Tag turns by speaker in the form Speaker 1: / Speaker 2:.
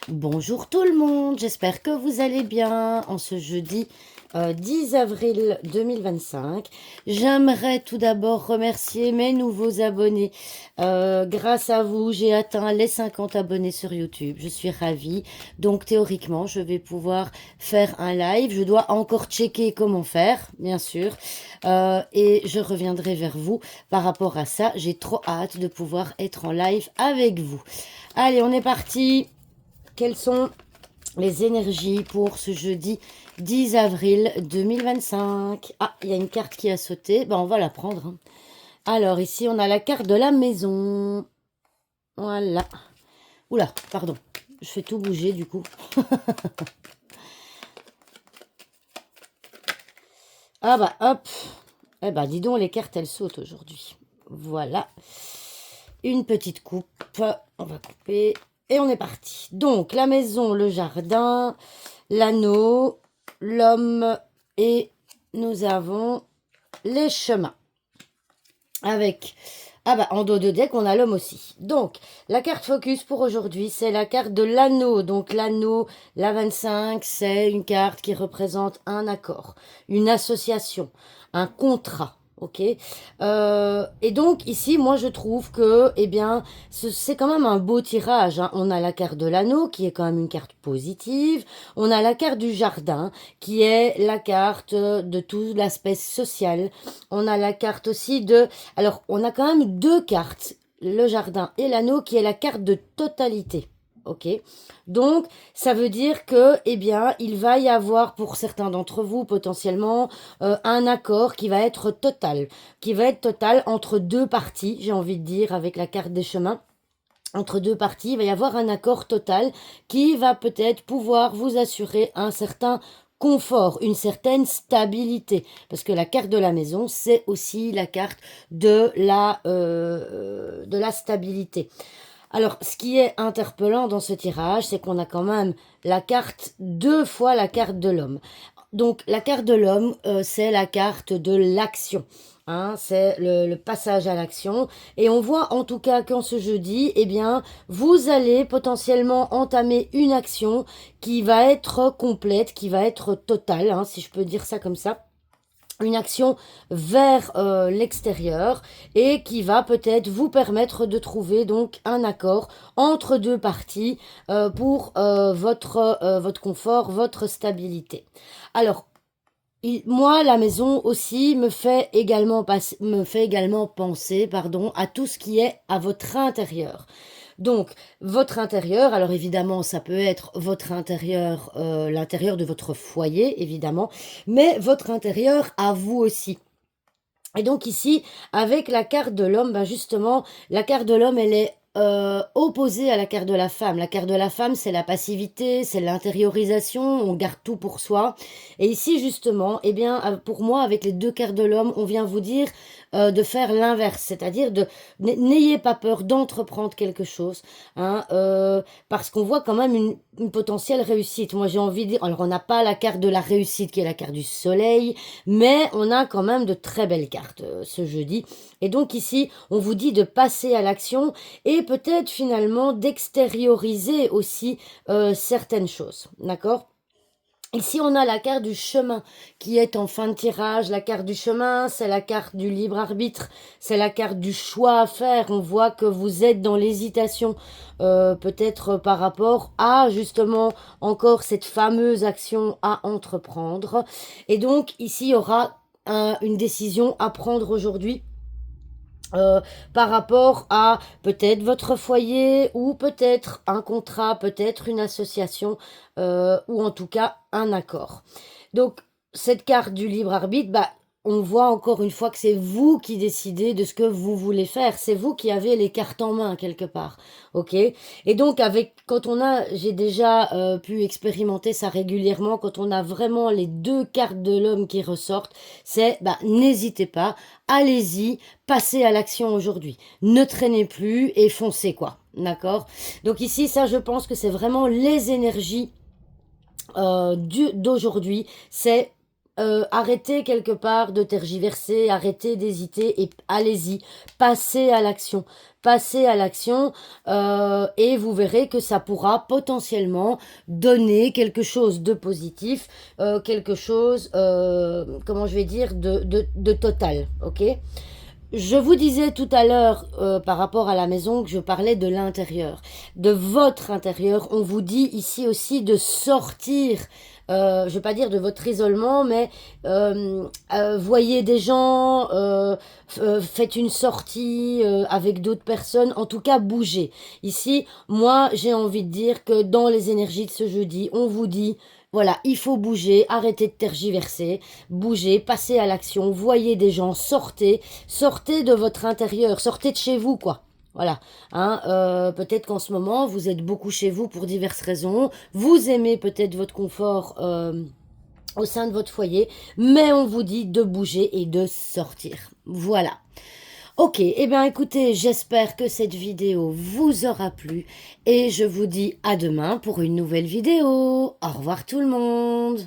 Speaker 1: Bonjour tout le monde, j'espère que vous allez bien en ce jeudi 10 avril 2025. J'aimerais tout d'abord remercier mes nouveaux abonnés. Grâce à vous, j'ai atteint les 50 abonnés sur YouTube. Je suis ravie. Donc théoriquement, je vais pouvoir faire un live. Je dois encore checker comment faire, bien sûr. Et je reviendrai vers vous par rapport à ça. J'ai trop hâte de pouvoir être en live avec vous. Allez, on est parti. Quelles sont les énergies pour ce jeudi 10 avril 2025? Ah, il y a une carte qui a sauté. Ben, on va la prendre, hein. Alors, ici, on a la carte de la maison. Voilà. Oula, pardon. Je fais tout bouger, du coup. Ah bah, hop. Eh bah, dis donc, les cartes, elles sautent aujourd'hui. Voilà. Une petite coupe. On va couper. Et on est parti. Donc, la maison, le jardin, l'anneau, l'homme et nous avons les chemins. Avec, ah bah, en dos de deck, on a l'homme aussi. Donc, la carte focus pour aujourd'hui, c'est la carte de l'anneau. Donc, l'anneau, la 25, c'est une carte qui représente un accord, une association, un contrat. Ok. Et donc ici, moi je trouve que, eh bien, c'est quand même un beau tirage, hein. On a la carte de l'anneau qui est quand même une carte positive. On a la carte du jardin qui est la carte de tout l'aspect social. On a la carte aussi de, alors on a quand même deux cartes, le jardin et l'anneau, qui est la carte de totalité. Ok, donc ça veut dire que, eh bien, il va y avoir pour certains d'entre vous potentiellement un accord qui va être total entre deux parties, j'ai envie de dire, avec la carte des chemins. Entre deux parties, il va y avoir un accord total qui va peut-être pouvoir vous assurer un certain confort, une certaine stabilité. Parce que la carte de la maison, c'est aussi la carte de la stabilité. Alors, ce qui est interpellant dans ce tirage, c'est qu'on a quand même la carte, deux fois la carte de l'homme. Donc, la carte de l'homme, c'est la carte de l'action. Hein, c'est le passage à l'action. Et on voit en tout cas qu'en ce jeudi, eh bien, vous allez potentiellement entamer une action qui va être complète, qui va être totale, hein, si je peux dire ça comme ça, une action vers l'extérieur et qui va peut-être vous permettre de trouver donc un accord entre deux parties pour votre confort, votre stabilité. Alors, moi, la maison aussi me fait également penser, pardon, à tout ce qui est à votre intérieur. Donc, votre intérieur, alors évidemment, ça peut être votre intérieur, l'intérieur de votre foyer, évidemment, mais votre intérieur à vous aussi. Et donc ici, avec la carte de l'homme, ben justement, la carte de l'homme, elle est opposée à la carte de la femme. La carte de la femme, c'est la passivité, c'est l'intériorisation, on garde tout pour soi. Et ici, justement, eh bien, pour moi, avec les deux cartes de l'homme, on vient vous dire de faire l'inverse, c'est-à-dire de n'ayez pas peur d'entreprendre quelque chose, hein, parce qu'on voit quand même une potentielle réussite. Moi, j'ai envie de dire, alors on n'a pas la carte de la réussite qui est la carte du soleil, mais on a quand même de très belles cartes ce jeudi. Et donc ici, on vous dit de passer à l'action et peut-être finalement d'extérioriser aussi certaines choses. D'accord ? Ici, on a la carte du chemin qui est en fin de tirage. La carte du chemin, c'est la carte du libre arbitre, c'est la carte du choix à faire. On voit que vous êtes dans l'hésitation, peut-être par rapport à justement encore cette fameuse action à entreprendre. Et donc, ici, il y aura une décision à prendre aujourd'hui par rapport à peut-être votre foyer ou peut-être un contrat, peut-être une association ou en tout cas un accord. Donc cette carte du libre arbitre, bah, on voit encore une fois que c'est vous qui décidez de ce que vous voulez faire. C'est vous qui avez les cartes en main quelque part, ok. Et donc j'ai déjà pu expérimenter ça régulièrement. Quand on a vraiment les deux cartes de l'homme qui ressortent, c'est bah n'hésitez pas, allez-y, passez à l'action aujourd'hui. Ne traînez plus et foncez quoi, d'accord. Donc ici, ça, je pense que c'est vraiment les énergies d'aujourd'hui. C'est arrêtez quelque part de tergiverser, arrêtez d'hésiter et allez-y, passez à l'action. Passez à l'action et vous verrez que ça pourra potentiellement donner quelque chose de positif, quelque chose, comment je vais dire, de total, ok? Je vous disais tout à l'heure par rapport à la maison que je parlais de l'intérieur, de votre intérieur. On vous dit ici aussi de sortir, je ne vais pas dire de votre isolement, mais voyez des gens, faites une sortie avec d'autres personnes, en tout cas bougez. Ici, moi j'ai envie de dire que dans les énergies de ce jeudi, on vous dit voilà, il faut bouger, arrêtez de tergiverser, bougez, passez à l'action, voyez des gens, sortez de votre intérieur, sortez de chez vous, quoi. Voilà, hein, peut-être qu'en ce moment, vous êtes beaucoup chez vous pour diverses raisons, vous aimez peut-être votre confort au sein de votre foyer, mais on vous dit de bouger et de sortir. Voilà. Ok, eh bien écoutez, j'espère que cette vidéo vous aura plu et je vous dis à demain pour une nouvelle vidéo. Au revoir tout le monde.